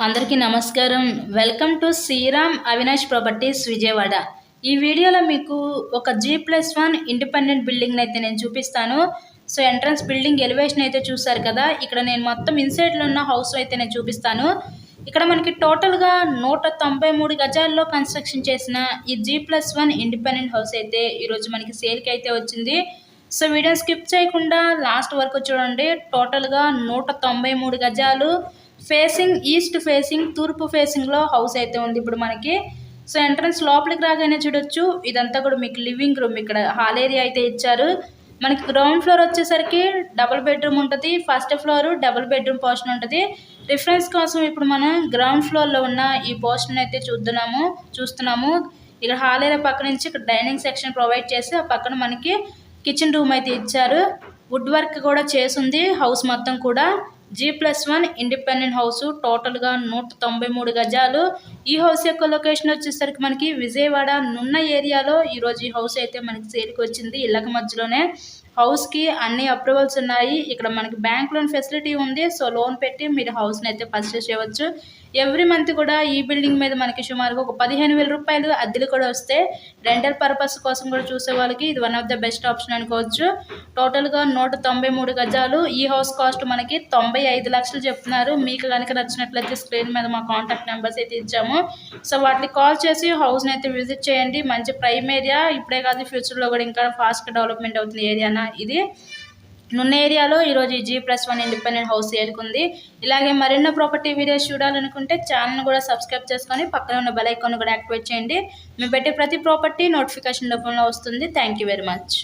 అందరికీ నమస్కారం. Welcome to Sriram Avinash properties Vijayawada. ఈ వీడియోలో మీకు ఒక G+1 ఇండిపెండెంట్ బిల్డింగ్ అయితే నేను చూపిస్తాను. సో ఎంట్రన్స్ బిల్డింగ్ ఎలివేషన్ అయితే చూసారు కదా. ఇక్కడ నేను మొత్తం ఇన్సైడ్లో ఉన్న హౌస్ అయితే నేను చూపిస్తాను. ఇక్కడ మనకి టోటల్గా 193 గజాల్లో కన్స్ట్రక్షన్ చేసిన ఈ G+1 ఇండిపెండెంట్ హౌస్ అయితే ఈరోజు మనకి సేల్కి అయితే వచ్చింది. సో వీడియో స్కిప్ చేయకుండా లాస్ట్ వరకు చూడండి. టోటల్గా 193 గజాలు ఫేసింగ్ ఈస్ట్ ఫేసింగ్ తూర్పు ఫేసింగ్లో హౌస్ అయితే ఉంది ఇప్పుడు మనకి. సో ఎంట్రన్స్ లోపలికి రాగానే చూడొచ్చు, ఇదంతా కూడా మీకు లివింగ్ రూమ్. ఇక్కడ హాల్ ఏరియా అయితే ఇచ్చారు. మనకి గ్రౌండ్ ఫ్లోర్ వచ్చేసరికి డబుల్ బెడ్రూమ్ ఉంటుంది, first floor double bedroom portion ఉంటుంది. రిఫరెన్స్ కోసం ఇప్పుడు మనం గ్రౌండ్ ఫ్లోర్లో ఉన్న ఈ పోర్షన్ అయితే చూస్తున్నాము. ఇక్కడ హాల్ ఏరియా పక్క నుంచి ఇక్కడ డైనింగ్ సెక్షన్ ప్రొవైడ్ చేసి ఆ పక్కన మనకి కిచెన్ రూమ్ అయితే ఇచ్చారు. వుడ్ వర్క్ కూడా చేసింది హౌస్ మొత్తం కూడా. G+1 ఇండిపెండెంట్ హౌస్ టోటల్గా 193 గజాలు. ఈ హౌస్ యొక్క లొకేషన్ వచ్చేసరికి మనకి విజయవాడ నున్న ఏరియాలో ఈరోజు ఈ హౌస్ అయితే మనకి సేల్కి వచ్చింది. ఇళ్ళకి మధ్యలోనే హౌస్కి అన్ని అప్రూవల్స్ ఉన్నాయి. ఇక్కడ మనకి బ్యాంక్ లోన్ ఫెసిలిటీ ఉంది. సో లోన్ పెట్టి మీరు హౌస్ని అయితే పర్చేస్ చేయవచ్చు. ఎవ్రీ మంత్ కూడా ఈ బిల్డింగ్ మీద మనకి సుమారుగా ఒక 15,000 రూపాయలు అద్దెలు కూడా వస్తే రెంటల్ పర్పస్ కోసం కూడా చూసే వాళ్ళకి ఇది one of the best option అనుకోవచ్చు. టోటల్గా 193 గజాలు. ఈ హౌస్ కాస్ట్ మనకి 95 లక్షలు చెప్తున్నారు. మీకు కనుక నచ్చినట్లయితే స్క్రీన్ మీద మా కాంటాక్ట్ నెంబర్స్ అయితే ఇచ్చాము. సో వాటిని కాల్ చేసి హౌస్ని అయితే విజిట్ చేయండి. మంచి ప్రైమ్ ఏరియా. ఇప్పుడే కాదు ఫ్యూచర్లో కూడా ఇంకా ఫాస్ట్గా డెవలప్మెంట్ అవుతుంది ఏరియానా ఇది. నున్న ఏరియాలో ఈరోజు ఈ G+1 ఇండిపెండెంట్ హౌస్ ఏలుకుంది. ఇలాగే మరెన్నో ప్రాపర్టీ వీడియోస్ చూడాలనుకుంటే ఛానల్ని కూడా సబ్స్క్రైబ్ చేసుకొని పక్కన ఉన్న బెల్ ఐకాన్ కూడా యాక్టివేట్ చేయండి. మేము పెట్టే ప్రతి ప్రాపర్టీ నోటిఫికేషన్ రూపంలో వస్తుంది. Thank you very much.